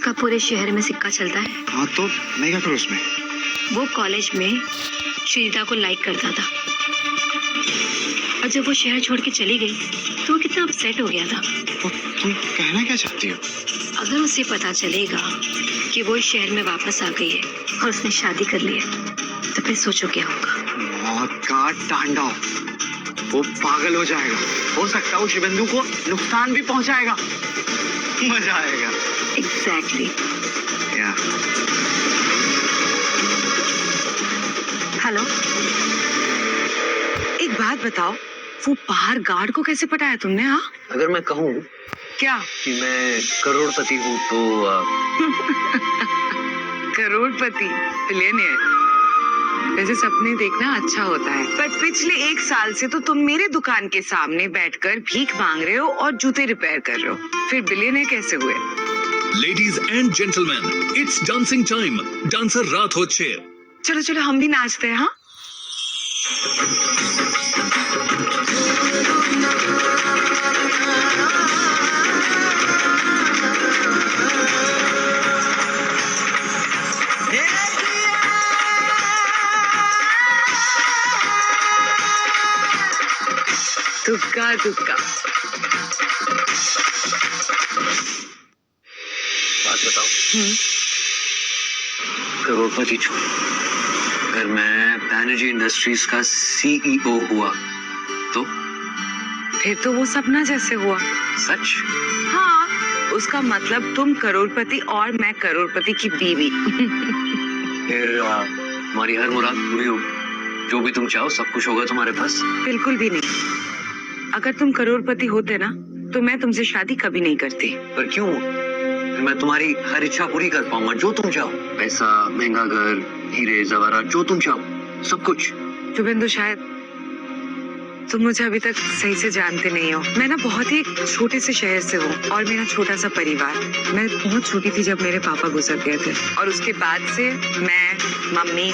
उसका पूरे शहर में सिक्का चलता है। हाँ तो मैं क्या करूँ उसमें? वो कॉलेज में श्रीदा को लाइक करता था और जब वो शहर छोड़ के चली गई तो वो कितना अपसेट हो गया था। तो तुम कहना क्या चाहती हो? अगर उसे पता चलेगा कि वो इस शहर में वापस आ गई है और उसने शादी कर ली है तो फिर सोचो क्या होगा। मौत का टांडा, वो पागल हो जाएगा। हो सकता है वो शिवेंदु को नुकसान भी पहुंचाएगा। मजा आएगा। एग्जैक्टली। हेलो, एक बात बताओ, वो बाहर गार्ड को कैसे पटाया तुमने? हाँ, अगर मैं कहूँ क्या कि मैं करोड़पति हूँ तो करोड़पति, बिलियनियर। वैसे सपने देखना अच्छा होता है, पर पिछले 1 साल से तो तुम मेरे दुकान के सामने बैठकर भीख मांग रहे हो और जूते रिपेयर कर रहे हो, फिर बिलियनियर कैसे हुए? Ladies and gentleman, it's dancing time. Dancer रात हो 6। चलो चलो हम भी नाचते हैं। हाँ, तुक्का तुक्का। बात बताओ, करोड़पति छू, अगर मैं बैनर्जी इंडस्ट्रीज का सीईओ हुआ तो? फिर तो वो सपना जैसे हुआ। सच? हाँ, उसका मतलब तुम करोड़पति और मैं करोड़पति की बीवी। फिर तुम्हारी हर मुराद पूरी होगी, जो भी तुम चाहो सब कुछ होगा तुम्हारे पास। बिल्कुल भी नहीं। अगर तुम करोड़पति होते ना तो मैं तुमसे शादी कभी नहीं करती। पर क्यों? फिर मैं तुम्हारी हर इच्छा पूरी कर पाऊंगा, जो तुम चाहो। पैसा, महंगा घर, हीरे जवाहरात, जो तुम चाहो, सब कुछ। शुभेंदु, शायद तुम मुझे अभी तक सही से जानते नहीं हो। मैं ना बहुत ही एक छोटे से शहर से हूँ और मेरा छोटा सा परिवार। मैं बहुत छोटी थी जब मेरे पापा गुजर गए थे और उसके बाद से मैं, मम्मी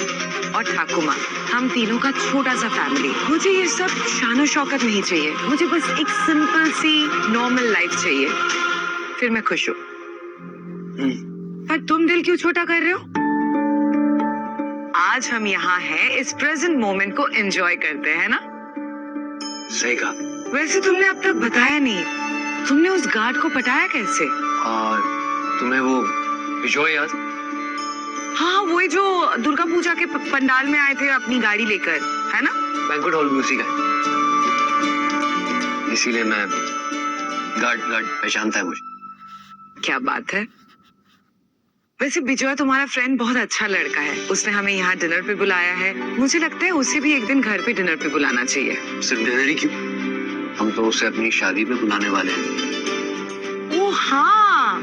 और ठाकुमा, हम तीनों का छोटा सा फैमिली। मुझे ये सब शानो शौकत नहीं चाहिए, मुझे बस एक सिंपल सी नॉर्मल लाइफ चाहिए, फिर मैं खुश हूँ। पर तुम दिल क्यों छोटा कर रहे हो? आज हम यहाँ हैं, इस प्रेजेंट मोमेंट को एंजॉय करते हैं ना? सही कहा। वैसे तुमने अब तक बताया नहीं, तुमने उस गार्ड को पटाया कैसे? और तुम्हें वो विजय याद? हाँ, वही जो दुर्गा पूजा के पंडाल में आए थे अपनी गाड़ी लेकर, है ना? बैंक्वेट हॉल में उसी का। इसीलिए मैं गार्ड पहचानता है मुझे। क्या बात है। वैसे विजय तुम्हारा फ्रेंड बहुत अच्छा लड़का है, उसने हमें यहाँ डिनर पे बुलाया है। मुझे लगता है उसे भी एक दिन घर पे डिनर पे बुलाना चाहिए। सिर्फ डिनर ही क्यों, हम तो उसे अपनी शादी पे बुलाने वाले हैं। ओ हाँ,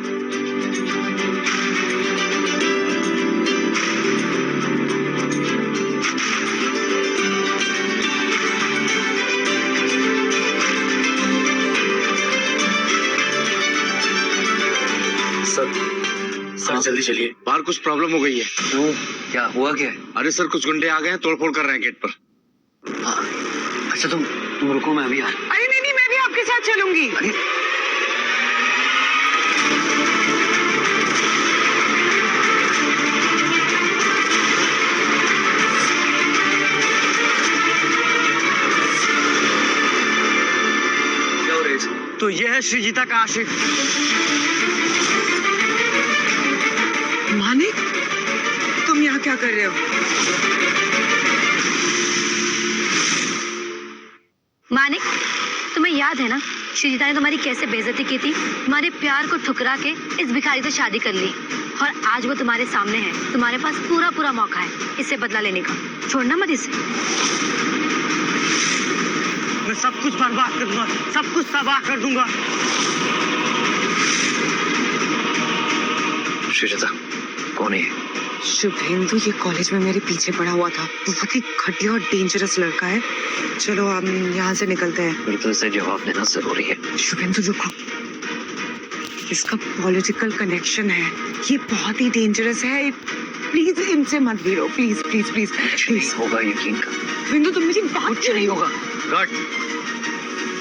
सर जल्दी चलिए, बाहर कुछ प्रॉब्लम हो गई है। क्यों, क्या हुआ? क्या है? अरे सर, कुछ गुंडे आ गए हैं, तोड़फोड़ कर रहे हैं गेट पर। हाँ, अच्छा तुम रुको, मैं अभी आ। अरे नहीं, मैं भी आपके साथ चलूंगी। अरे क्या हो रहा है? तो ये है श्रीजीता का आशिक। मानिक, तुम यहाँ क्या कर रहे हो? मानिक, तुम्हें याद है ना श्रीजीता ने तुम्हारी कैसे बेइज्जती की थी? तुम्हारे प्यार को ठुकरा के इस भिखारी से शादी कर ली और आज वो तुम्हारे सामने है। तुम्हारे पास पूरा मौका है इससे बदला लेने का। छोड़ना मत इसे। मैं सब कुछ बर्बाद कर दूंगा, सब कुछ तबाह कर दूंगा। श्रीजीता कौन है? शुभेंदु, ये कॉलेज में मेरे पीछे पड़ा हुआ था। बहुत ही घटिया और डेंजरस लड़का है। चलो हम यहाँ से निकलते हैं। फिर तो इसे जवाब देना जरूरी है। शुभेंदु रुको, इसका पॉलिटिकल कनेक्शन है, ये बहुत ही डेंजरस है। प्लीज इनसे मत भिड़ो, प्लीज प्लीज प्लीज प्लीज। होगा, यकीन कर। शुभेंदु, तुम मेरी बात कुछ नहीं होगा। गार्ड,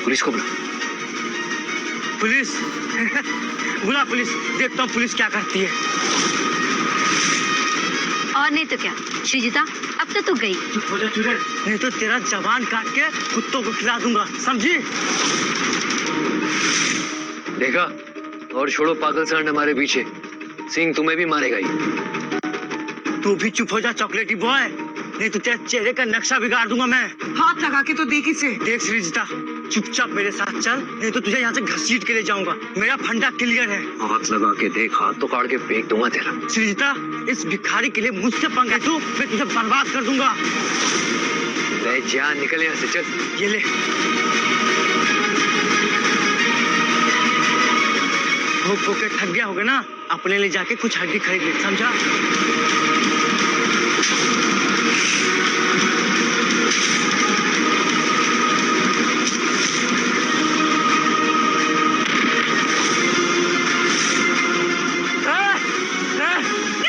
पुलिस को बुला। पुलिस बुला पुलिस, देखता हूँ पुलिस क्या करती है। और नहीं तो क्या श्रीजिता, अब तो तू गई। नहीं तो तेरा जबान काट के कुत्तों को खिला दूंगा, समझी? देखा, और छोड़ो पागल सांड हमारे पीछे, सिंह तुम्हें भी मारेगा ही। तू भी चुप हो जा चॉकलेटी बॉय, नहीं तो तेरे चेहरे का नक्शा बिगाड़ दूंगा मैं। हाथ लगा के तो देख इसे। देख श्रीजिता, चुपचाप मेरे साथ चल, नहीं तो तुझे यहाँ से घसीट के ले जाऊंगा। मेरा फंडा क्लियर है। हाथ लगा के देख, हाथ तो काट के फेंक दूंगा तेरा। श्रीजिता, इस भिखारी के लिए मुझसे पंगा तू, मैं तुझे बर्बाद कर दूंगा। ले जा, निकल यहाँ से, चल। ये ले। भूख भूख के थक गया होगा ना, अपने लिए जाके कुछ हड्डी खरीद ले, समझा?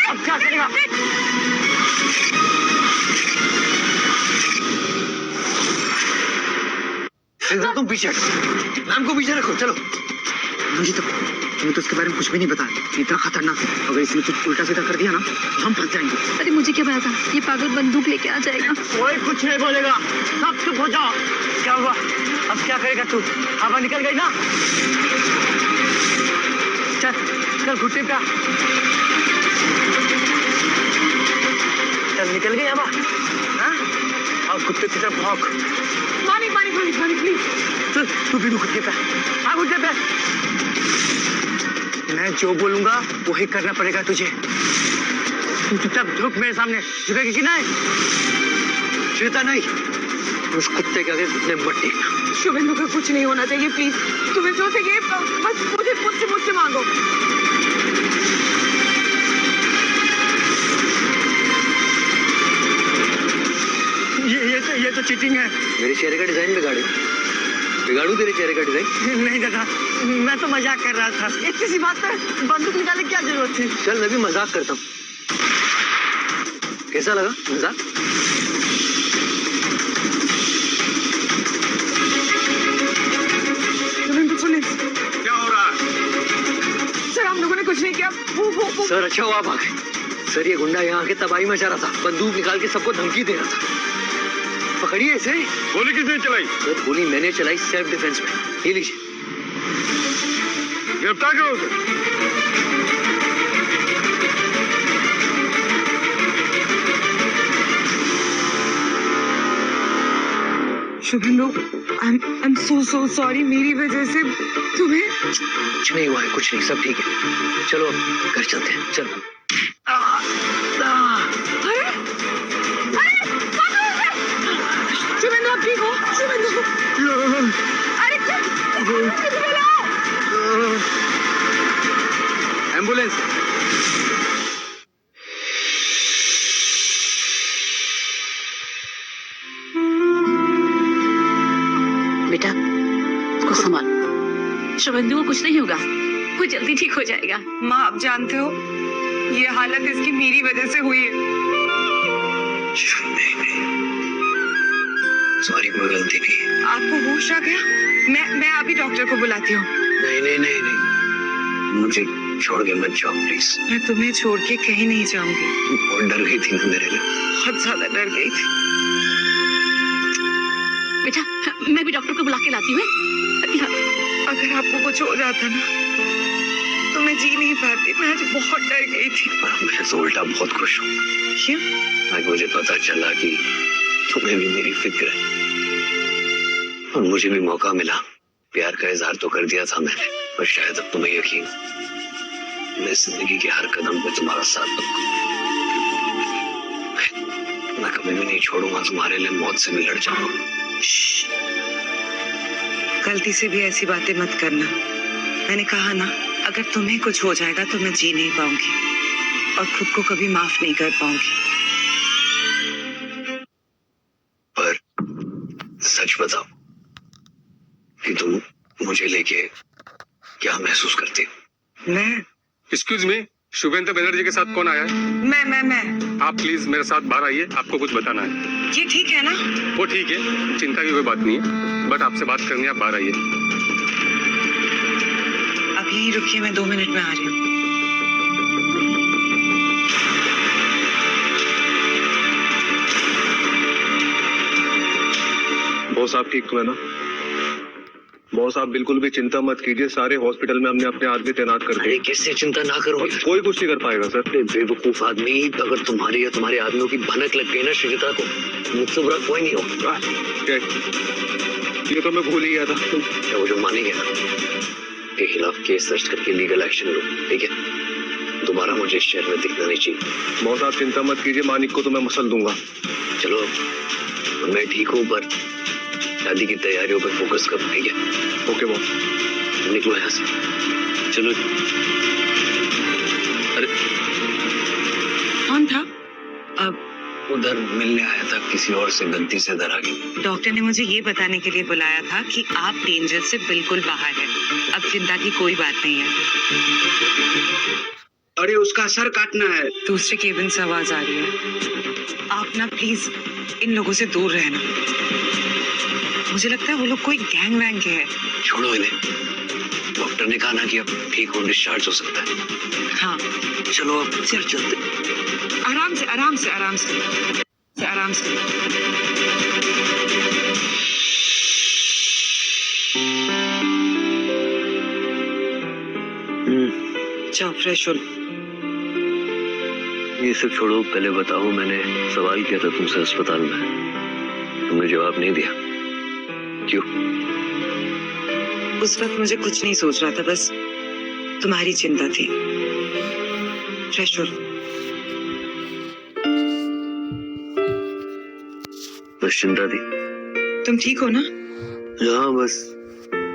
अब क्या करेगा? सिंह तुम पीछे हटो, मैम को पीछे रखो, चलो। मुझे तो तुम्हें तो उसके बारे में कुछ भी नहीं पता, इतना खतरनाक है। अगर इसने कुछ उल्टा सीधा कर दिया ना तो हम फंस जाएंगे। अरे मुझे क्या पता था ये पागल बंदूक लेके आ जाएगा। कोई कुछ नहीं बोलेगा, सब चुप हो जाओ। क्या हुआ? अब क्या करेगा तू? हवा निकल गई ना? चल चल घुटने पे आ। चल निकल गई हवा, हाँ? और कुत्ते की तरफ भौंक। पानी पानी पानी पानी प्लीज। चल तू भी घुटने पे आ, घुटने पे। मैं जो बोलूंगा वही करना पड़ेगा तुझे। तू चुपचाप झुक मेरे सामने, झुकेगी कि नहीं? श्वेता नहीं, उस कुत्ते के आगे घुटने मत टेकना। शुभेंदु का कुछ नहीं होना चाहिए प्लीज। तुम्हें जो चाहिए बस मुझसे मांगो। ये तो चीटिंग है। मेरे चेहरे का डिजाइन बिगाड़ू तेरे चेहरे का डिजाइन? नहीं दादा, मैं तो मजाक कर रहा था। इतनी सी बात पे बंदूक निकालने की क्या जरूरत थी? चल मैं भी मजाक करता हूँ। कैसा लगा मजाक? पुलिस, क्या हो रहा है? सर हम लोगों ने कुछ नहीं किया। वो सर अच्छा हुआ आप आ गए। सर ये गुंडा यहाँ आके तबाही मचा रहा था, बंदूक निकाल के सबको धमकी दे रहा था। पकड़िए इसे। गोली किसने चलाई? सर गोली मैंने चलाई सेल्फ डिफेंस में। ये लीजिए। गिरफ्तार करो उसे। Shubhendu, I am so sorry. मेरी वजह से तुम्हें कुछ नहीं हुआ है, कुछ नहीं, सब ठीक है। चलो अब घर चलते हैं, चलो। शुभेंदु आप ठीक हो? शुभेंदु अरे एम्बुलेंस। बेटा उसको संभाल, शुभेंदु को कुछ नहीं होगा, वो जल्दी ठीक हो जाएगा। माँ आप जानते हो ये हालत इसकी मेरी वजह से हुई है। सॉरी, कोई गलती नहीं। आपको होश आ गया? मैं अभी डॉक्टर को बुलाती हूँ। नहीं, मुझे छोड़ के मत जाओ प्लीज। मैं तुम्हें छोड़ के कहीं नहीं जाऊंगी। बहुत डर गई थी ना मेरे लिए। बहुत ज्यादा डर गई थी। बेटा मैं भी डॉक्टर को बुला के लाती हूँ। अगर आपको कुछ हो जाता ना तो मैं जी नहीं पाती। मैं आज बहुत डर गई थी। मैं तो उल्टा बहुत खुश हूँ। क्यों? मुझे पता चला कि तुम्हें भी मेरी फिक्र है और मुझे भी मौका मिला। प्यार का इजहार तो कर दिया था मैंने, पर शायद अब तुम्हें यकीन, मैं जिंदगी के हर कदम पे तुम्हारा साथ दूंगा। मैं कभी भी नहीं छोड़ूंगा तुम्हारे लिए, मौत से भी लड़ जाऊंगा। गलती से भी ऐसी बातें मत करना। मैंने कहा ना, अगर तुम्हें कुछ हो जाएगा तो मैं जी नहीं पाऊंगी और खुद को कभी माफ नहीं कर पाऊंगी। पर सच बताओ कि तुम मुझे लेके क्या महसूस करती हो? मैं एक्सक्यूज मी, शुभेंद्र बनर्जी के साथ कौन आया है? मैं आप प्लीज मेरे साथ बाहर आइए, आपको कुछ बताना है। ये ठीक है ना? वो ठीक है, चिंता की कोई बात नहीं है, बट आपसे बात करनी है, आप बाहर आइए। आप यहीं रुकिए, मैं 2 मिनट में आ रही हूँ। बॉस आप ठीक तो है ना? बॉस आप बिल्कुल भी चिंता मत कीजिए, सारे हॉस्पिटल में हमने अपने आदमी तैनात कर दिए। अरे किससे चिंता ना करो, कोई कुछ नहीं कर पाएगा सर। अरे बेवकूफ आदमी, अगर तुम्हारी या तुम्हारे आदमियों की भनक लग गई ना श्रीजिता को, मुझसे बुरा कोई नहीं होगा। ये तो मैं भूल ही गया था। क्या वो जो मानेंगे ना, के खिलाफ केस दर्ज करके लीगल एक्शन लो, ठीक है? दोबारा मुझे इस शहर में दिखना नहीं चाहिए। बॉस आप चिंता मत कीजिए, मानिक को तो मैं मसल दूंगा। चलो मैं ठीक हूँ, पर शादी की तैयारियों पर फोकस करो, ठीक है? Okay boss. निकलो यहाँ से, चलो। अरे कौन था? अब उधर मिलने आया था, किसी और से गलती से इधर आ गई। डॉक्टर ने मुझे ये बताने के लिए बुलाया था कि आप डेंजर से बिल्कुल बाहर हैं। अब चिंता की कोई बात नहीं है। अरे उसका सर काटना है। दूसरे केबिन से आवाज आ रही है। आप ना प्लीज इन लोगों से दूर रहना। मुझे लगता है वो लोग कोई गैंग वैंग के हैं। छोड़ो इन्हें, डॉक्टर ने कहा ना कि अब ठीक हो, डिस्चार्ज हो सकता है। हाँ चलो अब चलते। आराम से आराम से आराम से आराम से। जाओ फ्रेश हो। ये सब छोड़ो, पहले बताओ, मैंने सवाल किया था तुमसे अस्पताल में, तुमने जवाब नहीं दिया, क्यों? उस वक्त मुझे कुछ नहीं सोच रहा था, बस तुम्हारी चिंता थी। फ्रेश हो। बस चिंता थी। तुम ठीक हो ना? हाँ बस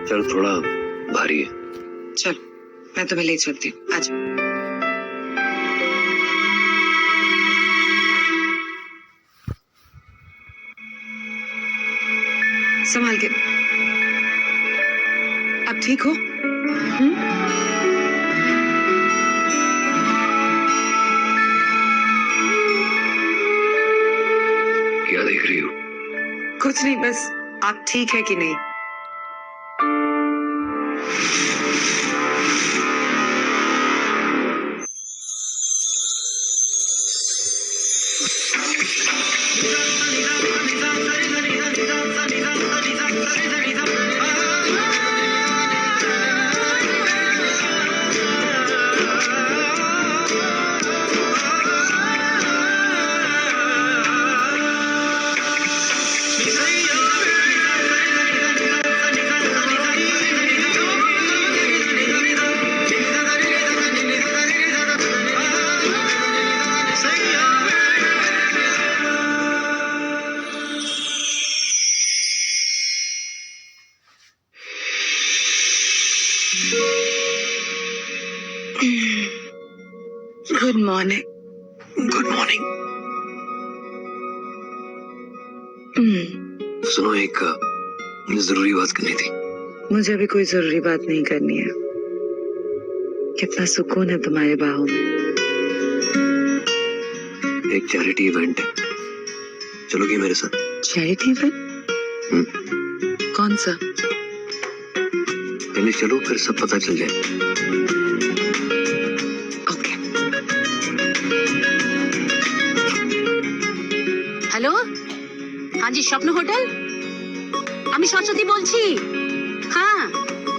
सर थोड़ा भारी है। चल मैं तुम्हें ले चलती हूँ, आजा। संभाल के। अब ठीक हो? क्या देख रही हो? कुछ नहीं, बस आप ठीक है कि नहीं। Good morning. Good morning. सुनो, एक जरूरी बात करनी थी। मुझे अभी कोई जरूरी बात नहीं करनी है। कितना सुकून है तुम्हारे बाहों में। एक चैरिटी इवेंट है, चलोगी मेरे साथ? Charity event? कौन सा? पहले चलो, फिर सब पता चल जाए। হ্যালো, हाँ जी स्वप्न होटल, আমি सरस्वती बोलছি। हाँ,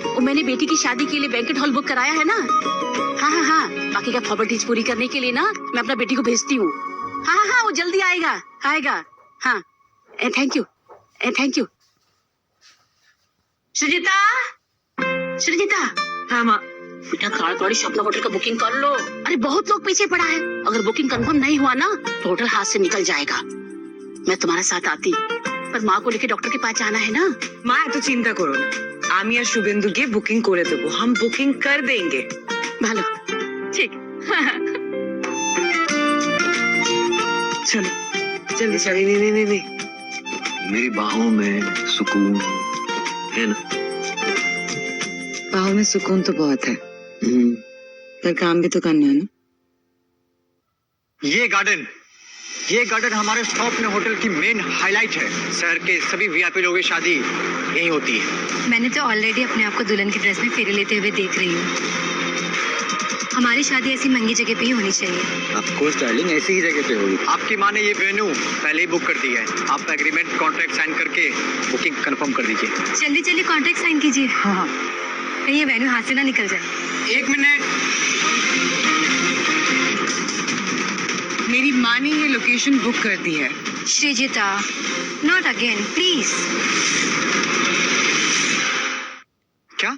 वो मैंने बेटी की शादी के लिए बैंकेट हॉल बुक कराया है ना। हाँ हाँ हाँ, बाकी का फॉर्मेलिटीज पूरी करने के लिए ना मैं अपना बेटी को भेजती हूँ। हाँ हाँ हाँ, वो जल्दी आएगा आएगा। हाँ थैंक यू थैंक यू। सृजिता, सृजिता। हाँ माँ। बेटा ताड़ाताड़ी स्वप्न होटल का बुकिंग कर लो। अरे बहुत लोग पीछे पड़ा है, अगर बुकिंग कंफर्म नहीं हुआ ना तो होटल हाथ से निकल जाएगा। मैं तुम्हारे साथ आती, पर माँ को लेके डॉक्टर के पास जाना है ना। माँ এত চিন্তা করো না, আমি আর শুভেন্দু গিয়ে বুকিং করে দেবো। हम बुकिंग कर देंगे। ভালো, ঠিক। चलो जल्दी चलो। नहीं नहीं नहीं, मेरी बाहों में सुकून है ना। बाहों में सुकून तो बहुत है, हम्म, 嗯 पर काम भी तो करना है ना। ये गार्डन ये गार्डन हमारे स्वप्न होटल की मेन हाईलाइट है। शहर के सभी वीआईपी लोगों की शादी यहीं होती है। मैंने तो ऑलरेडी अपने आप को दुल्हन की ड्रेस में फेरे लेते हुए देख रही हूँ। हमारी शादी ऐसी महंगी जगह पे ही होनी चाहिए। आपको स्टाइलिंग ऐसी ही जगह पे होगी। आपकी माँ ने ये वेन्यू पहले ही बुक कर दी है। आप एग्रीमेंट कॉन्ट्रैक्ट साइन करके बुकिंग कंफर्म कर दीजिए। जल्दी जल्दी कॉन्ट्रैक्ट साइन कीजिए। हाँ। कहीं ये वेन्यू हाथ से ना निकल जाए। 1 मिनट। मेरी माँ ने ये लोकेशन बुक कर दी है। Srijita, not again please. क्या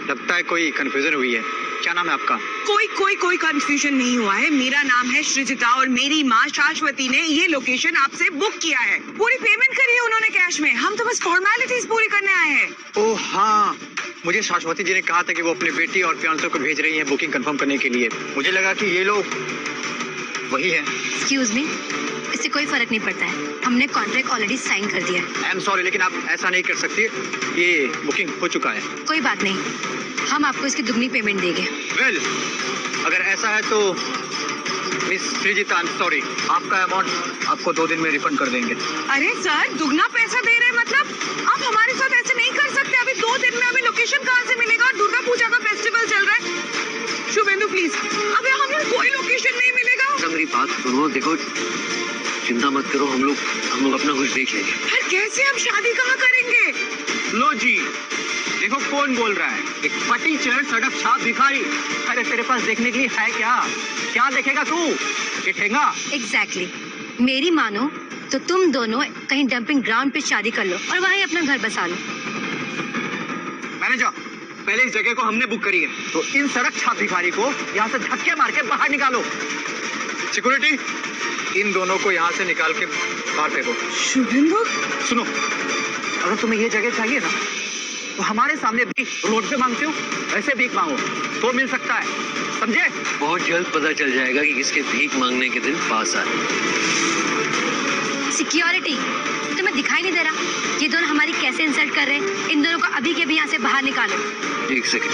लगता है कोई कंफ्यूजन हुई है? क्या नाम है आपका? कोई कंफ्यूजन नहीं हुआ है। मेरा नाम है सृजिता और मेरी माँ शाश्वती ने ये लोकेशन आपसे बुक किया है। पूरी पेमेंट करी है उन्होंने कैश में। हम तो बस फॉर्मेलिटीज पूरी करने आए हैं। ओह हाँ, मुझे शाश्वती जी ने कहा था कि वो अपनी बेटी और फियांसे को भेज रही हैं बुकिंग कंफर्म करने के लिए। मुझे लगा कि ये लोग वही है। एक्सक्यूज मी, इससे कोई फर्क नहीं पड़ता है। हमने कॉन्ट्रैक्ट ऑलरेडी साइन कर दिया है। आई एम सॉरी, लेकिन आप ऐसा नहीं कर सकती। ये बुकिंग हो चुका है। कोई बात नहीं, हम आपको इसकी दुगनी पेमेंट देंगे। वेल, अगर ऐसा है तो miss Srijita, I am sorry, आपका अमाउंट आपको 2 दिन में रिफंड कर देंगे। अरे सर, दुगना पैसा दे रहे हैं मतलब? आप हमारे साथ ऐसे नहीं कर सकते। अभी 2 दिन में हमें लोकेशन कहाँ से मिलेगा? दुर्गा पूजा का फेस्टिवल चल रहा है। शुभेंदु प्लीज, अभी हमें कोई लोकेशन नहीं मिलेगा। मेरी बात सुनो, देखो चिंता मत करो, हम लोग अपना कुछ देख लेंगे। फिर कैसे हम शादी कहाँ करेंगे? लो जी, देखो कौन बोल रहा है। एक फटी चेहरा सड़क छाप भिखारी। अरे तेरे पास देखने के लिए है क्या? क्या देखेगा तू? ये ठेंगा। एग्जैक्टली। मेरी मानो तो तुम दोनों कहीं डंपिंग ग्राउंड पे शादी कर लो और वहीं अपना घर बसा लो। मैनेजर, पहले इस जगह को हमने बुक करी है, तो इन सड़क छाप भिखारी को यहाँ से धक्के मार के बाहर निकालो। सिक्योरिटी, इन दोनों को यहाँ से निकाल के बाहर फेंको। शुभेंदु, सुनो, अगर तुम्हें ये जगह चाहिए ना, तो हमारे सामने भीख रोड पे मांगते हो, ऐसे भीख मांगो तो मिल सकता है, समझे? बहुत जल्द पता चल जाएगा कि किसके भीख मांगने के दिन पास आ रहे। सिक्योरिटी, तुम्हें दिखाई नहीं दे रहा ये दोनों हमारी कैसे इंसल्ट कर रहे हैं? इन दोनों को अभी के भी यहाँ से बाहर निकालो। 1 सेकंड।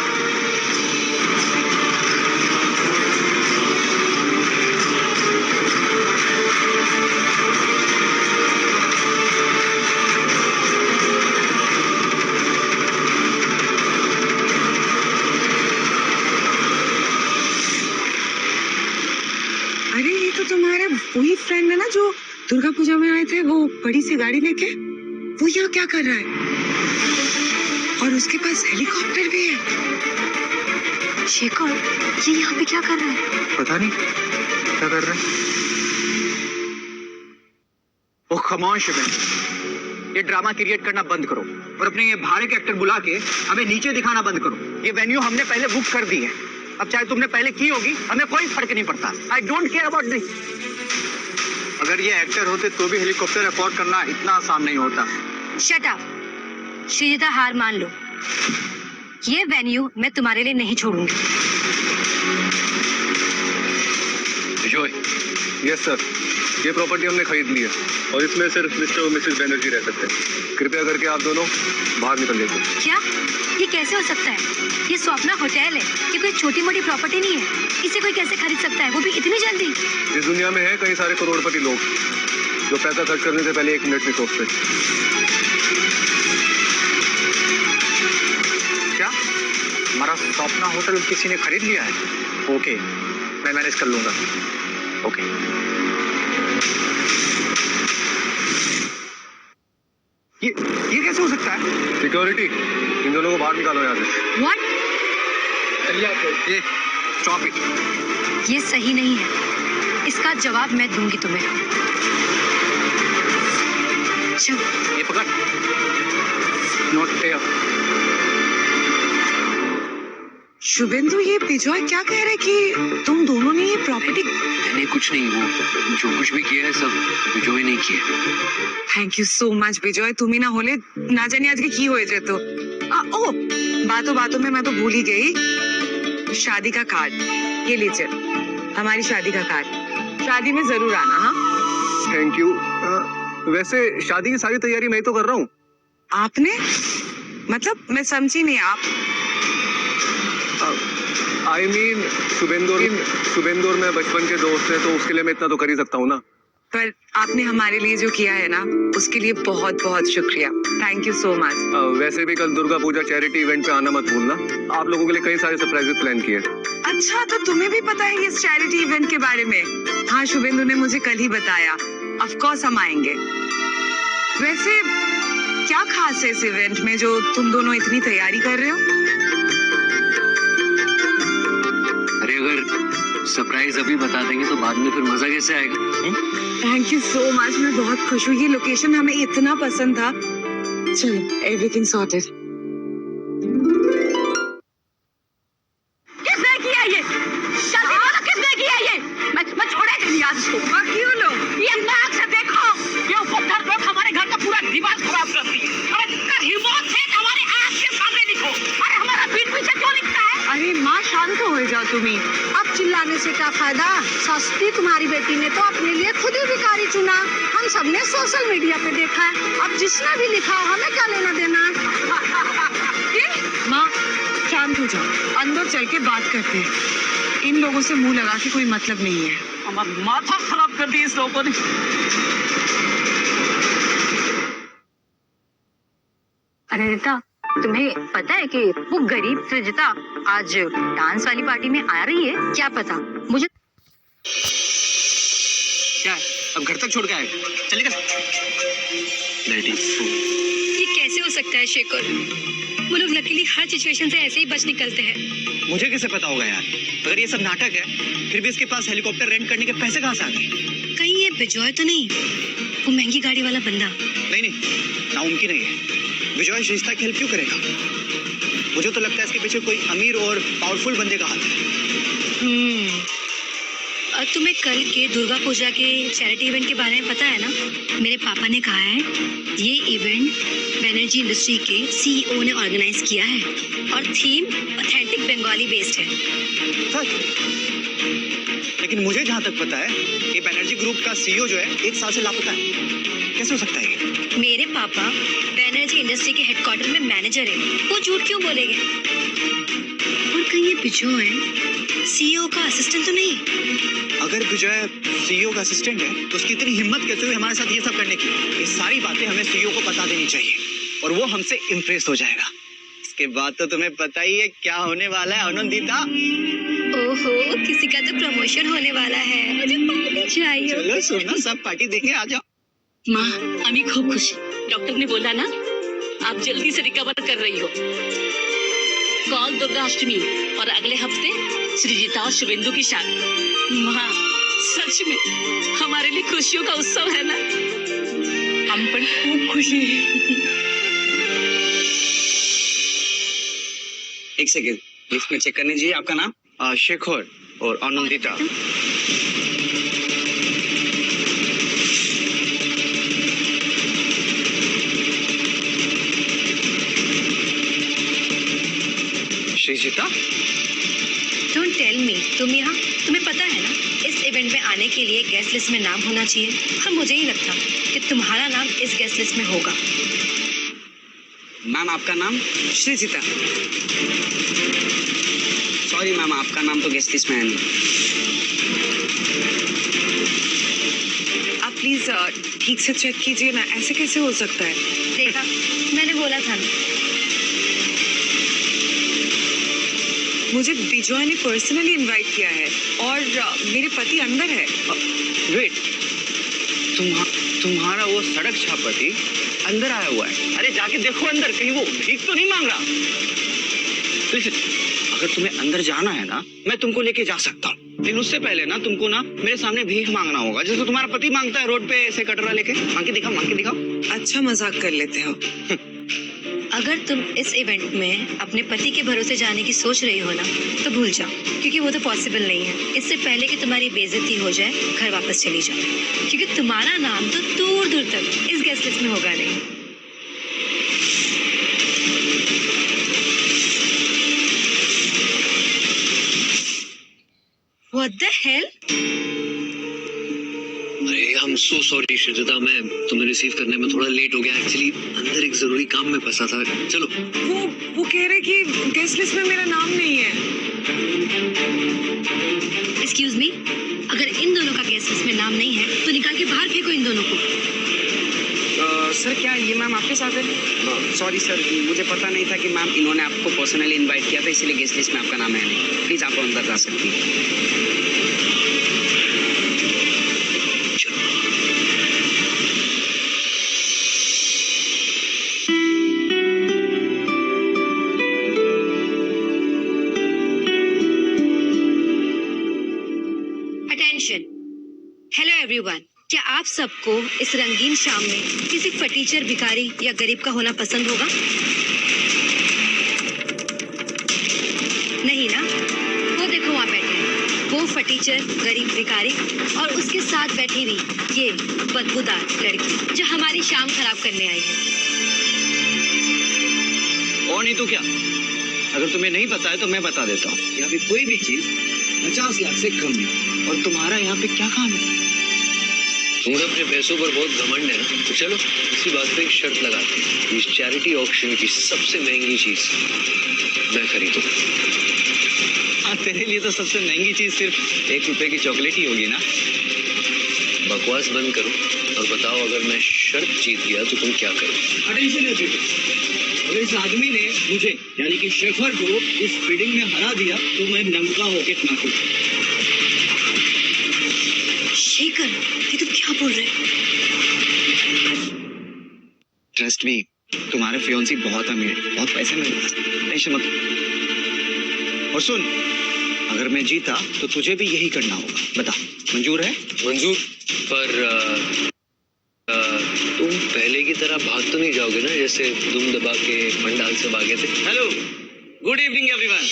अरे ये तो तुम्हारे वही फ्रेंड है ना जो दुर्गा पूजा में आए थे, वो बड़ी सी गाड़ी लेके। वो यहाँ क्या कर रहा है? और उसके पास हेलीकॉप्टर भी है। शेखर, ये यहाँ पे क्या कर रहा है? पता नहीं क्या कर रहे हैं। ओह कम ऑन शिवेंद्र, ये ड्रामा क्रिएट करना बंद करो और अपने ये भाड़े के एक्टर बुला के हमें नीचे दिखाना बंद करो। ये वेन्यू हमने पहले बुक कर दी है। अब चाहे तुमने पहले की होगी, हमें कोई फर्क नहीं पड़ता। I don't care about this. अगर ये एक्टर होते तो भी हेलीकॉप्टर अफोर्ड करना इतना आसान नहीं होता। Shut up. श्रीजिता, हार मान लो। ये वेन्यू मैं तुम्हारे लिए नहीं छोड़ूंगी। विजय, यस सर, ये प्रॉपर्टी हमने खरीद ली है और इसमें सिर्फ मिस्टर और मिसेस बनर्जी रह सकते हैं। कृपया करके आप दोनों बाहर निकल लीजिए। क्या? ये कैसे हो सकता है? ये स्वप्ना होटल है, ये कोई छोटी मोटी प्रॉपर्टी नहीं है। इसे कोई कैसे खरीद सकता है, वो भी इतनी जल्दी? इस दुनिया में है कई सारे करोड़पति लोग जो पैसा खर्च करने से पहले 1 मिनट नहीं सोचते। क्या हमारा स्वप्ना होटल किसी ने खरीद लिया है? ओके, मैं मैनेज कर लूंगा। ओके। ये कैसे हो सकता है? सिक्योरिटी, इन दोनों को बाहर निकालो यहाँ से। व्हाट? ये स्टॉप इट। ये सही नहीं है। इसका जवाब मैं दूंगी तुम्हें। चल। ये पकड़। Note fair. शुभेंदु, ये बिजॉय क्या कह रहे कि तुम दोनों ने ये प्रॉपर्टी? मैंने कुछ नहीं, वो जो कुछ भी किया है सब विजय ने किया। Thank you so much Bijoy, तुम ही ना होले ना जाने आज के की होए जे तो। ओ बातों बातों में मैं तो भूल ही गई। शादी का कार्ड ये लीजिए, हमारी शादी का कार्ड। शादी में जरूर आना। हाँ, थैंक यू। वैसे शादी की सारी तैयारी मैं ही तो कर रहा हूँ। आपने? मतलब मैं समझी नहीं। आप आई मीन शुभेंदु और मैं बचपन के दोस्त हैं, तो उसके लिए मैं इतना तो कर ही सकता हूँ ना। पर आपने हमारे लिए जो किया है ना, उसके लिए बहुत बहुत शुक्रिया। Thank you so much. वैसे भी कल दुर्गा पूजा चैरिटी इवेंट पे आना मत भूलना। आप लोगों के लिए कई सारे सरप्राइजेस प्लान किए। अच्छा, तो तुम्हें भी पता है इस चैरिटी इवेंट के बारे में? हाँ, शुभेंदु ने मुझे कल ही बताया। ऑफ कोर्स हम आएंगे। वैसे क्या खास है इस इवेंट में जो तुम दोनों इतनी तैयारी कर रहे हो? अरे अगर सरप्राइज अभी बता देंगे तो बाद में फिर मजा कैसे आएगा? थैंक यू सो मच, मैं बहुत खुश हूँ। ये लोकेशन हमें इतना पसंद था। चलो, एवरीथिंग सॉर्टेड। किसने किया ये? जल्दी बोलो, किसने किया ये? मैं छोड़ेगा नहीं आज इसको। क्यों लो? ये नाक से देखो, ये पत्थर लोग हमारे घर का पूरा दीवार खराब कर दी। अरे हिम्मत है हमारे आँख के सामने लिखो। अरे हमारा पीठ पीछे क्यों लिखता है? अरे माँ, शांत हो जाओ तुम्ही। अब चिल्लाने से क्या फायदा? सस्ती तुम्हारी बेटी ने तो अपने लिए खुद ही भिखारी चुना। हम सबने सोशल मीडिया पे देखा है। अब जिसने भी लिखा हमें क्या लेना देना? माँ, शांत हो जाओ, अंदर चल के बात करते हैं। इन लोगों से मुंह लगा के कोई मतलब नहीं है। हमारा माथा खराब कर दी इस लोगों ने। अरे रीता, तुम्हें पता है कि वो गरीब सृजिता आज डांस वाली पार्टी में आ रही है? क्या पता मुझे। क्या है? अब घर तक छोड़ के आएगा? चलेगा? ये कैसे हो सकता है शेखर? वो लोग लकीली हर सिचुएशन से ऐसे ही बच निकलते हैं। मुझे कैसे पता होगा यार? अगर ये सब नाटक है, फिर भी इसके पास हेलीकॉप्टर रेंट करने के पैसे कहाँ से आ गए? कहीं ये बिजॉय तो नहीं? वो महंगी गाड़ी वाला बंदा? नहीं, नामुमकिन नहीं है। विजय शिस्ता की हेल्प क्यों करेगा? मुझे तो लगता है इसके पीछे कोई अमीर और पावरफुल बंदे का हाथ है। और तुम्हें कल के दुर्गा पूजा के चैरिटी इवेंट के बारे में पता है ना? मेरे पापा ने कहा है ये इवेंट बैनर्जी इंडस्ट्री के सीईओ ने ऑर्गेनाइज किया है और थीम ऑथेंटिक बंगाली बेस्ड है। सच? लेकिन मुझे जहाँ तक पता है ये बैनर्जी ग्रुप का सीईओ जो है 1 साल से लापता है। कैसे हो सकता है ये? मेरे पापा बैनर्जी इंडस्ट्री के हेडक्वार्टर में मैनेजर है, वो झूठ क्यों बोलेंगे? और कहीं ये बिजॉय सीईओ का असिस्टेंट तो नहीं? अगर विजय सीईओ का असिस्टेंट है तो उसकी इतनी हिम्मत कैसे हुई हमारे साथ ये सब करने की? ये सारी बातें हमें सीईओ को बता देनी चाहिए और वो हमसे इम्प्रेस हो जाएगा। इसके बाद तो तुम्हें पता ही है क्या होने वाला है आनंदिता। ओहो, किसी का तो प्रमोशन होने वाला है। मुझे पार्टी चाहिए। चलो सोना, सब पार्टी देंगे, आ जाओ। माँ, अमी खूब खुशी। डॉक्टर ने बोला ना आप जल्दी से रिकवर कर रही हो। कल दुर्गा अष्टमी और अगले हफ्ते सृजिता और शुभेंदु की शादी। माँ, सच में हमारे लिए खुशियों का उत्सव है ना? हम पर खूब खुशी है। एक सेकेंड, लिस्ट में चेक करने दीजिए। आपका नाम? शेखर और Anandita. Srijita? Don't tell me, तुम यहाँ, तुम्हें पता है ना इस इवेंट में आने के लिए गेस्ट लिस्ट में नाम होना चाहिए। हाँ, मुझे ही लगता कि तुम्हारा नाम इस गेस्ट लिस्ट में होगा। मैम आपका नाम? श्रीजिता। सॉरी मैम, आपका नाम तो गेस्ट लिस्ट में है नहीं। आप प्लीज ठीक से चेक कीजिए ना, ऐसे कैसे हो सकता है? देखा, मैंने बोला था ना। मुझे बिजॉय ने पर्सनली इनवाइट किया है और मेरे पति अंदर है। वेट, तुम्हारा वो सड़क छापती अंदर आया हुआ है? अरे जाके देखो अंदर, कहीं वो भीख तो नहीं मांग रहा। लिसन, अगर तुम्हें अंदर जाना है ना, मैं तुमको लेके जा सकता हूँ, लेकिन उससे पहले ना तुमको ना मेरे सामने भीख मांगना होगा, जैसे तुम्हारा पति मांगता है रोड पे ऐसे कटोरा लेके। मांग के दिखाओ। अच्छा मजाक कर लेते हो। अगर तुम इस इवेंट में अपने पति के भरोसे जाने की सोच रही हो ना, तो भूल जाओ, क्योंकि वो तो पॉसिबल नहीं है। इससे पहले कि तुम्हारी बेइज्जती हो जाए, घर वापस चली जाओ, क्योंकि तुम्हारा नाम तो दूर दूर तक इस गेस्ट लिस्ट में होगा नहीं। What the hell? अरे I am so sorry Srijita, मैं तुम्हें रिसीव करने में थोड़ा लेट हो गया। एक्चुअली अंदर एक जरूरी काम में फंसा था। चलो। वो कह रहे कि गेस्ट लिस्ट में मेरा नाम नहीं है। Excuse me, अगर इन दोनों का गेस्ट लिस्ट में नाम नहीं है तो निकाल के बाहर सर क्या ये मैम आपके साथ है? सॉरी सर, मुझे पता नहीं था कि मैम इन्होंने आपको पर्सनली इनवाइट किया था, इसीलिए गेस्ट लिस्ट में आपका नाम है नहीं। प्लीज आप अंदर जा सकती हैं। Attention, hello everyone. क्या आप सबको इस रंगीन शाम में किसी फटीचर, भिखारी या गरीब का होना पसंद होगा? नहीं ना? वो देखो वहाँ बैठे हैं, वो फटीचर, गरीब, भिखारी और उसके साथ बैठी हुई ये बदबूदार लड़की जो हमारी शाम खराब करने आई है। और नहीं तो क्या? अगर तुम्हें नहीं पता है तो मैं बता देता हूँ। यहाँ पे कोई भी चीज 50 लाख से कम नहीं। और तुम्हारा यहाँ पे क्या काम है? तुम्हें अपने पैसों पर बहुत घमंड है ना, तो चलो इसी बात पे एक शर्त लगाते हैं। इस चैरिटी ऑक्शन की सबसे महंगी चीज मैं खरीदूं। हाँ, तेरे लिए तो सबसे महंगी चीज सिर्फ 1 रुपए की चॉकलेट ही होगी ना। बकवास बंद करो और बताओ, अगर मैं शर्त जीत गया तो तुम क्या करोगे? अटेंशन अगर इस आदमी ने मुझे यानी कि शेखर को इस बिडिंग में हरा दिया तो मैं नंगा होके नाचूं। शेखर, ये तुम क्या बोल रहे हो? ट्रस्ट मी, तुम्हारे फियोंसी बहुत अमीर है, बहुत पैसे मेरे पास, टेंशन मत। और सुन, अगर मैं जीता तो तुझे भी यही करना होगा। बता, मंजूर है? मंजूर, पर तुम पहले की तरह भाग तो नहीं जाओगे ना, जैसे दुम दबा के पंडाल से भागे थे? Hello, good evening everyone.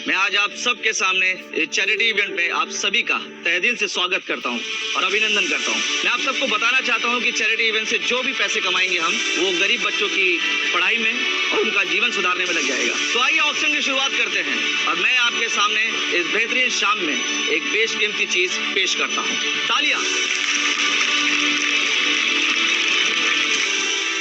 मैं आज आप सबके सामने इस चैरिटी इवेंट में आप सभी का तहे दिल से स्वागत करता हूं और अभिनंदन करता हूं। मैं आप सबको बताना चाहता हूं कि चैरिटी इवेंट से जो भी पैसे कमाएंगे हम, वो गरीब बच्चों की पढ़ाई में और उनका जीवन सुधारने में लग जाएगा। तो आइए ऑक्शन की शुरुआत करते हैं और मैं आपके सामने इस बेहतरीन शाम में एक बेशकीमती चीज पेश करता हूँ। तालियां।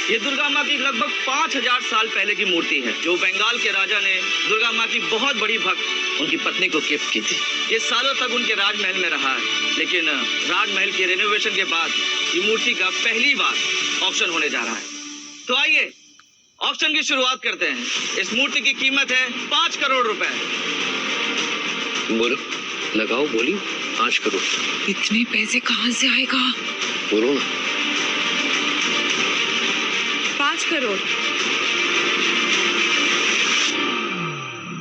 ये दुर्गा माँ की लगभग 5000 साल पहले की मूर्ति है, जो बंगाल के राजा ने दुर्गा माँ की बहुत बड़ी भक्त उनकी पत्नी को गिफ्ट की थी। ये सालों तक उनके राजमहल में रहा है, लेकिन राजमहल के रेनोवेशन के बाद ये मूर्ति का पहली बार ऑक्शन होने जा रहा है। तो आइए ऑक्शन की शुरुआत करते हैं। इस मूर्ति की कीमत है 5 करोड़ रुपए। बोलो, लगाओ, बोली। 5 करोड़। इतने पैसे कहाँ से आएगा? बोलो ना। 5 करोड़।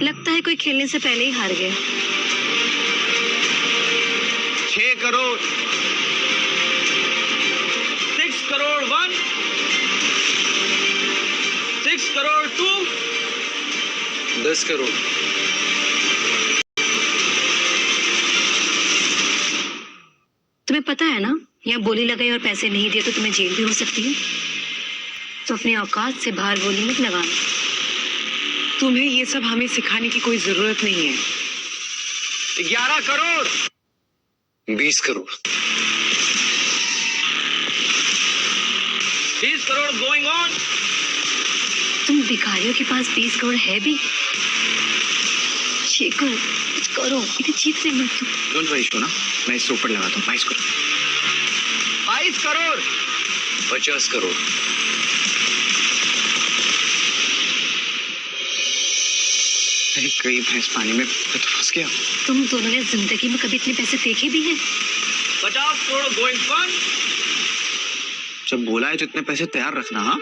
लगता है कोई खेलने से पहले ही हार गया। 6 करोड़। 6 करोड़ 1, 6 करोड़ 2, 10 करोड़। तुम्हें पता है ना, यहाँ बोली लगाई और पैसे नहीं दिए तो तुम्हें जेल भी हो सकती है। तो अपनी औकात से बाहर बोली मत लगाना। तुम्हें ये सब हमें सिखाने की कोई जरूरत नहीं है। 11 करोड़। 20 करोड़। 20 crore going on. तुम भिखारियों के पास 20 करोड़ है भी? शेखर, कुछ करो, इतनी जीत नहीं मत तुम। डोंट वरी सोना, मैं इससे ऊपर लगाता हूँ। 22 करोड़। 22 करोड़। 50 करोड़। कई भैंस पानी में तो फंस गया। तुम दोनों ने जिंदगी में कभी इतने पैसे देखे भी हैं? 50 करोड़ गोइंग वन। जब बोला है तो इतने पैसे तैयार रखना। हाँ,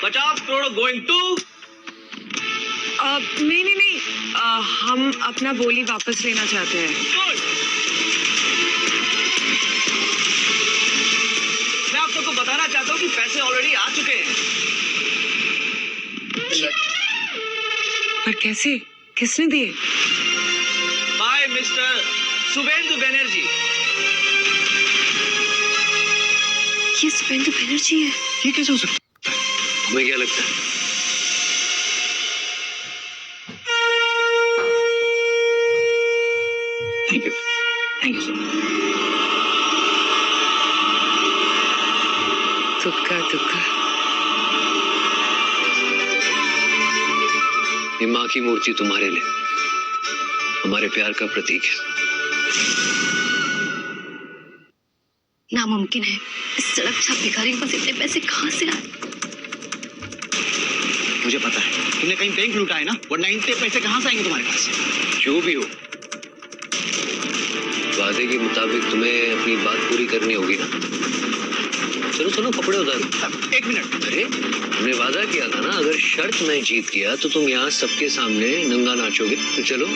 50 करोड़ गोइंग टू। नहीं, हम अपना बोली वापस लेना चाहते हैं। गुड। मैं आप सबको बताना चाहता हूँ कि पैसे ऑलरेडी आ चुके हैं। पर कैसे? किसने दिए? By mister Shubhendu Banerjee. ये शुभेंदु बनर्जी है। ये कैसे हो सकता है? तुम्हें क्या लगता है? Thank you, thank you so much. तुक्का। ये माँ की मूर्ति तुम्हारे लिए हमारे प्यार का प्रतीक है। नामुमकिन है। इस सड़क छाप भिखारी के पास इतने पैसे कहाँ से आए? मुझे पता है तुमने कहीं बैंक लूटा है ना, वरना इतने पैसे कहाँ से आएंगे तुम्हारे पास? जो भी हो, वादे के मुताबिक तुम्हें अपनी बात पूरी करनी होगी ना। चलो चलो कपड़े उतारो। एक मिनट। अरे हमने वादा किया था ना, अगर शर्त मैं जीत गया तो तुम यहाँ सबके सामने नंगा नाचोगे। तो चलो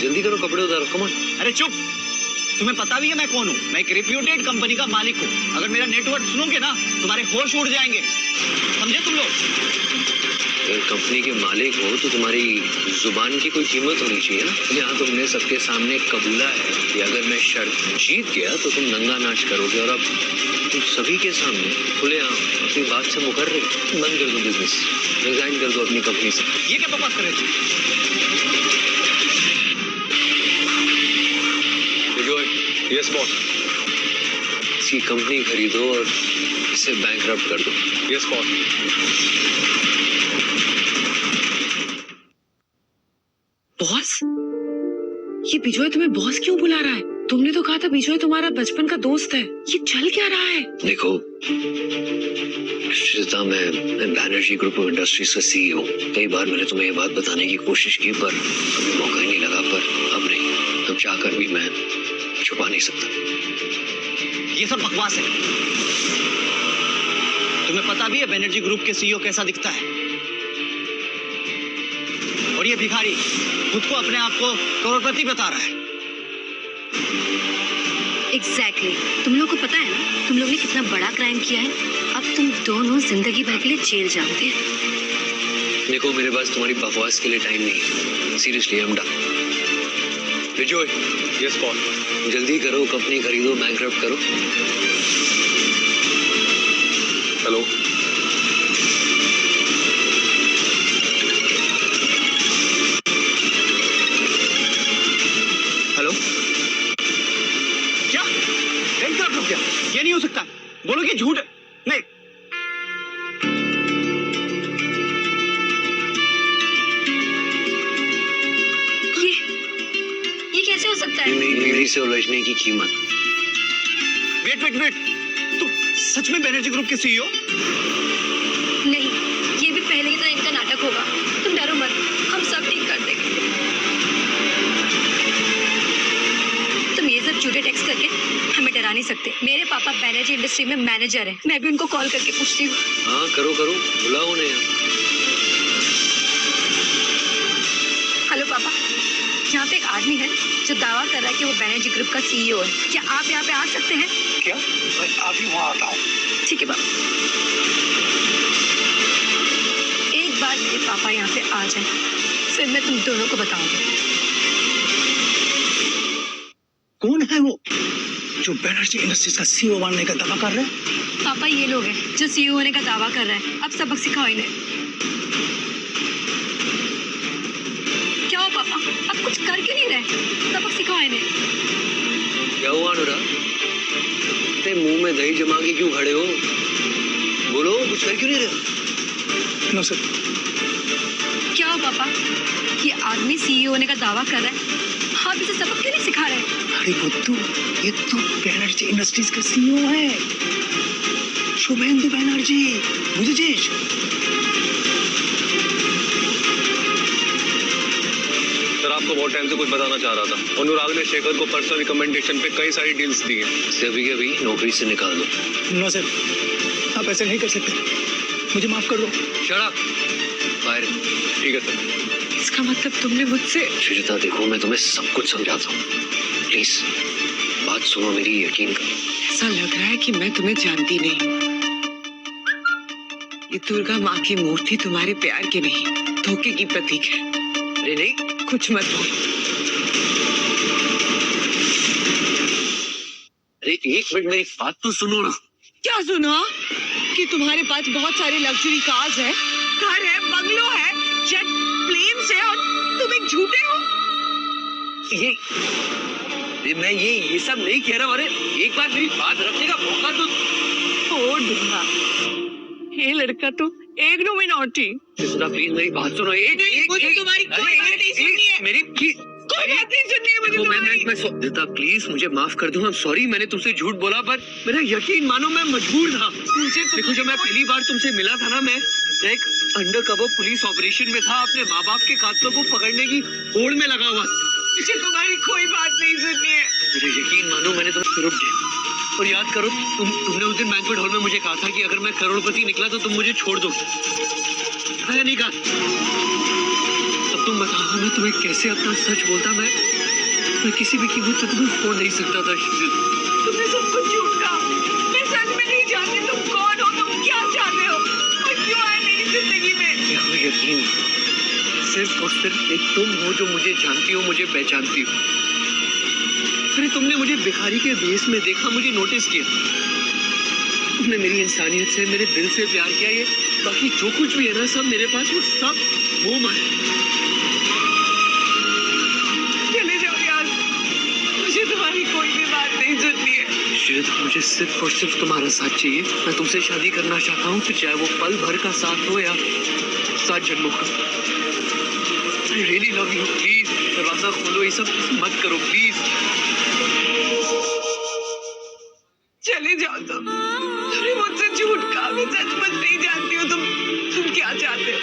जल्दी करो, कपड़े उतारो, कम ऑन। अरे चुप, तुम्हें पता भी है मैं कौन हूँ? मैं एक रेप्यूटेड कंपनी का मालिक हूँ। अगर मेरा नेटवर्क सुनोगे ना, तुम्हारे होश उड़ जाएंगे, समझे तुम लोग? अगर कंपनी के मालिक हो तो तुम्हारी जुबान की कोई कीमत होनी चाहिए ना। यहाँ तुमने सबके सामने कबूला है कि अगर मैं शर्त जीत गया तो तुम नंगा नाच करोगे, और अब तुम सभी के सामने खुलेआम अपनी बात से मुकर रहे हो। बंद कर दो बिजनेस, रिजाइन कर दो अपनी कंपनी से। ये क्या बकवास कर रहे थे? Yes boss. इसकी कंपनी खरीदो और इसे बैंकरप्ट कर दो। Yes boss. बॉस, ये बिजॉय तुम्हें बॉस क्यों बुला रहा है? तुमने तो कहा था बिजॉय तुम्हारा बचपन का दोस्त है। ये चल क्या रहा है? देखो श्वेता, मैं बैनर्जी ग्रुप ऑफ इंडस्ट्रीज का सीईओ। कई बार मैंने तुम्हें ये बात बताने की कोशिश की, पर कभी मौका ही नहीं लगा। पर अब नहीं, अब चाहकर भी मैं छुपा नहीं सकता। ये सब बकवास है। तुम्हें पता भी है बैनर्जी ग्रुप के सीईओ कैसा दिखता है? और ये भिखारी खुद को अपने आप को करोड़पति बता रहा है। एग्जैक्टली। तुम लोग को पता है ना तुम लोग ने कितना बड़ा क्राइम किया है? अब तुम दोनों जिंदगी भर के लिए जेल जाओगे। देखो मेरे पास तुम्हारी बकवास के लिए टाइम नहीं है। Seriously I am done. Vijay, yes boss. जल्दी करो, कंपनी खरीदो, बैंकरप्ट करो। हेलो। हेलो, क्या बैंकरप्ट हो गया? ये नहीं हो सकता। बोलो कि झूठ है। नहीं, ये कैसे हो सकता है? मेरी से उलझने की कीमत। वेट वेट वेट, तुम सच में बैनर्जी ग्रुप के सीईओ? नहीं, ये भी पहले की तरह इनका नाटक होगा। तुम डरो मत, हम सब ठीक कर देंगे। तुम ये सब झूठे टेक्स्ट करके हमें डरा नहीं सकते। मेरे पापा बैनर्जी इंडस्ट्री में मैनेजर हैं। मैं भी उनको कॉल करके पूछती हूँ। हाँ करो करो, बुलाओ उन्हें। हेलो पापा, यहाँ पे एक आदमी है जो दावा कर रहा है कि वो बैनर्जी ग्रुप का सीईओ है। क्या आप यहाँ पे आ सकते हैं? क्या? मैं अभी वहाँ आता हूँ। ठीक है पापा। एक बार मेरे पापा यहाँ पे आ जाए, फिर मैं तुम दोनों को बताऊंगी। कौन है वो जो बैनर्जी इंडस्ट्रीज का सीईओ बनने का दावा कर रहे हैं? पापा ये लोग हैं जो सीईओ होने का दावा कर रहे हैं। अब सबक सिखाओ इन्हें। क्या हो पापा, अब कुछ कर क्यों नहीं रहे? सबक सिखाओ इन्हें। क्या हुआ अनुराग? इतने मुंह में दही जमा के क्यों खड़े हो? बोलो, कुछ कर क्यों नहीं रहे? No sir. क्या हो पापा, ये आदमी सीईओ होने का दावा कर रहा है, आप इसे सबक क्यों नहीं सिखा रहे? अरे बुद्धू, ये तो बैनर्जी इंडस्ट्रीज का सीईओ है, शुभेंदु बैनर्जी। बुझिस? सर आपको बहुत टाइम से कुछ बताना चाह रहा था। अनुराग ने शेखर को पर्सनल रिकमेंडेशन पे कई सारी डील्स दी हैं। इसे अभी के अभी नौकरी से निकाल दो। नो सर, आप ऐसे नहीं कर सकते। मुझे माफ कर दो। शट अप, बाहर। ठीक है सर। इसका मतलब तुमने मुझसे... श्वेता देखो, मैं तुम्हें सब कुछ समझाता हूँ, प्लीज बात सुनो मेरी, यकीन करो। ऐसा लग रहा है कि मैं तुम्हें जानती नहीं हूँ। ये दुर्गा माँ की मूर्ति तुम्हारे प्यार की नहीं, धोखे की प्रतीक है। अरे नहीं, कुछ मत बोलो। अरे एक मिनट मेरी बात तो सुनो ना। क्या सुनो? कि तुम्हारे पास बहुत सारे लग्जरी कार्स है, घर है, बंगलो है, जेट प्लेन से, और तुम एक झूठे हो। ये मैं ये सब नहीं कह रहा हूँ। अरे एक बार मेरी बात रखने का मौका तो। ओ दुर्गा, ये लड़का तो इग्नोमिनेटी। कृष्णा प्लीज मेरी बात सुनो। मुझे तुम्हारी कोई बात नहीं सुननी है। मेरी कुछ कोई बात नहीं सुननी है मुझे तुम्हारी। श्वेता प्लीज मुझे माफ कर दो, सॉरी मैंने तुमसे झूठ बोला, पर मेरा यकीन मानो मैं मजबूर था। देखो जब मैं पहली बार तुमसे मिला था ना, मैं एक अंडर कवर पुलिस ऑपरेशन में था, अपने माँ बाप के कातलों को पकड़ने की होड़ में लगा हुआ। मुझे तुम्हारी कोई बात नहीं सुननी है। मेरा यकीन मानो मैंने तुम रुक गए। और याद करो तुमने उस दिन बैंक्वेट हॉल में मुझे कहा था कि अगर मैं करोड़पति निकला तो तुम मुझे छोड़ दो, है नहीं कहा? अब तुम बताओ मैं तुम्हें कैसे अपना सच बोलता। मैं किसी भी कीमत पर तुम्हें छोड़ नहीं सकता था। तुमने सब कुछ झूठ कहा। मैं सच में नहीं जानती तुम कौन हो, तुम क्या चाहते हो और क्यों आए मेरी जिंदगी में। देखो यकीन सिर्फ और सिर्फ एक तुम हो जो मुझे जानती हो, मुझे पहचानती हो। अरे तुमने मुझे भिखारी के भेष में देखा, मुझे नोटिस किया, तुमने मेरी इंसानियत से, मेरे दिल से प्यार किया। ये बाकी जो कुछ भी है ना सब मेरे पास, वो सब वो मार। चले जाओ यार, मुझे तुम्हारी कोई भी बात नहीं सुननी है। शायद मुझे सिर्फ और सिर्फ तुम्हारा साथ चाहिए। मैं तुमसे शादी करना चाहता हूँ, फिर चाहे वो पल भर का साथ हो या 7 जन्मों का। I really love you, please दरवाजा खोलो, ये सब मत करो प्लीज। चले जाओ तुमने मुझसे झूठ कहा। मैं सचमुच नहीं जानती हूँ तुम क्या चाहते हो।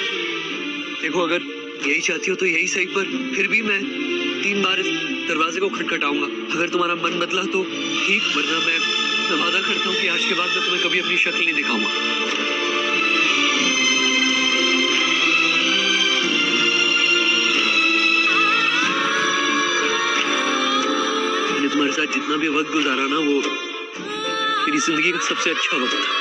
देखो अगर यही चाहती हो तो यही सही, पर फिर भी मैं 3 बार इस दरवाजे को खटखटाऊंगा। अगर तुम्हारा मन बदला तो ठीक, वरना मैं वादा करता हूँ कि आज के बाद मैं तुम्हें कभी अपनी शक्ल नहीं दिखाऊंगा। मैंने तुम्हारे साथ जितना भी वक्त गुजारा ना, वो मेरी जिंदगी का सबसे अच्छा वक्त था।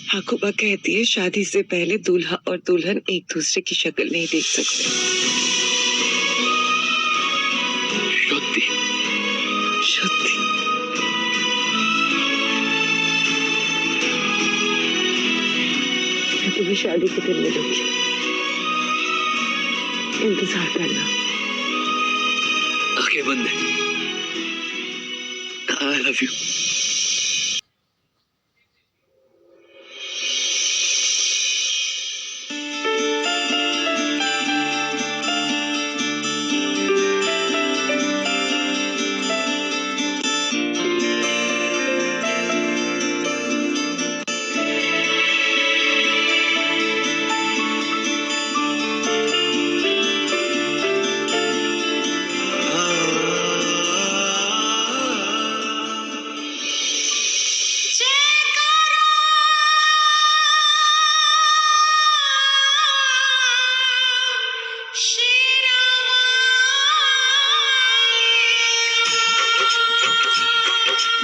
ठाकुबा कहती है शादी से पहले दूल्हा और दुल्हन एक दूसरे की शक्ल नहीं देख सकते। शुद्धि शुद्धि। मैं तुम्हें शादी के दिन मिलूंगी, इंतजार करना। आंखें बंद है। I love you.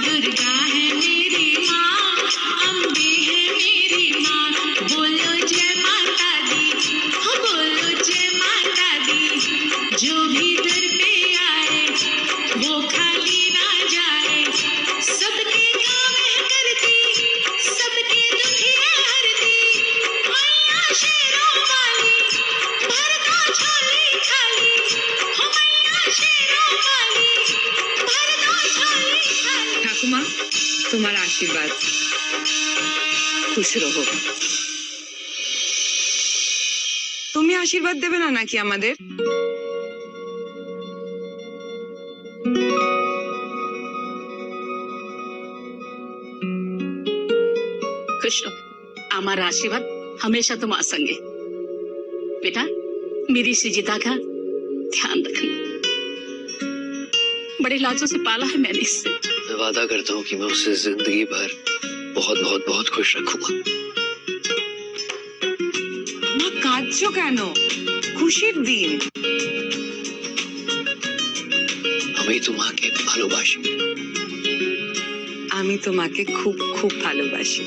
दुर्गा है मेरी माँ, अम्बे है मेरी माँ, बोलो जय माता दी, हो बोलो जय माता दी। जो भी दर पे आए वो खाली ना जाए, सबके काम है करती, सबके दुखिया हरती। मैया शेरों वाली भर दो झोली खाली, हो मैया शेरों वाली भर दो झोली खाली। ठाकुमा तुम्हारा आशीर्वाद, खुश रहो। তুমি আশীর্বাদ দেবে না নাকি আমাদের? खुश रहो, हमारा आशीर्वाद हमेशा तुम्हारे संगे। बेटा मेरी सृजिता का ध्यान रखना, बड़े लाजों से पाला है मैंने इससे। मैं वादा करता हूँ कि मैं उसे जिंदगी भर बहुत बहुत बहुत खुश रखूंगा। মা কাঁদছো কেন? খুশির দিন। আমি তোমাকে ভালোবাসি। আমি তোমাকে খুব খুব ভালোবাসি।